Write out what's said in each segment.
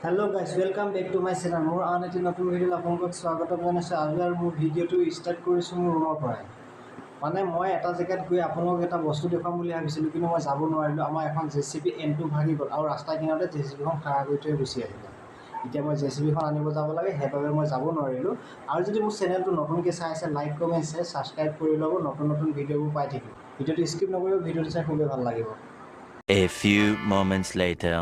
Hello guys, welcome back to my channel. More another নতুন video আপোনালোকক স্বাগতম জনাইছো। আজি আৰু মোৰ ভিডিওটো ষ্টাৰ্ট কৰিছো মোৰ ৰুমৰ পৰা। মানে মই এটা জেগাত গৈ আপোনালোকক এটা বস্তু দেখাম বুলি ভাবিছিলো, কিন্তু মই যাব নোৱাৰিলো। আমাৰ এখন jcb.n ভাগি গ'ল আৰু ৰাস্তা কিনাৰতে jcb-খন খাৰা কৰি থৈ গুচি আহিলে। এতিয়া মই jcb-খন আনিব যাব লাগে, সেইবাবে মই যাব নোৱাৰিলো। আৰু যদি মোৰ চেনেলটো নতুনকৈ চাই আছে, লাইক কমেণ্ট শ্বেয়াৰ সাবস্ক্ৰাইব কৰি ল'ব, নতুন নতুন ভিডিঅ'বোৰ পাই থাকিব। ভিডিওটো স্কিপ নকৰিব, ভিডিওটো চাই খুবেই ভাল লাগিব। A few moments later.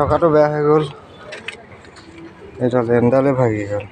চকাটো বেয়া হৈ গ'ল, এটা লেণ্ডালে ভাগি গ'ল।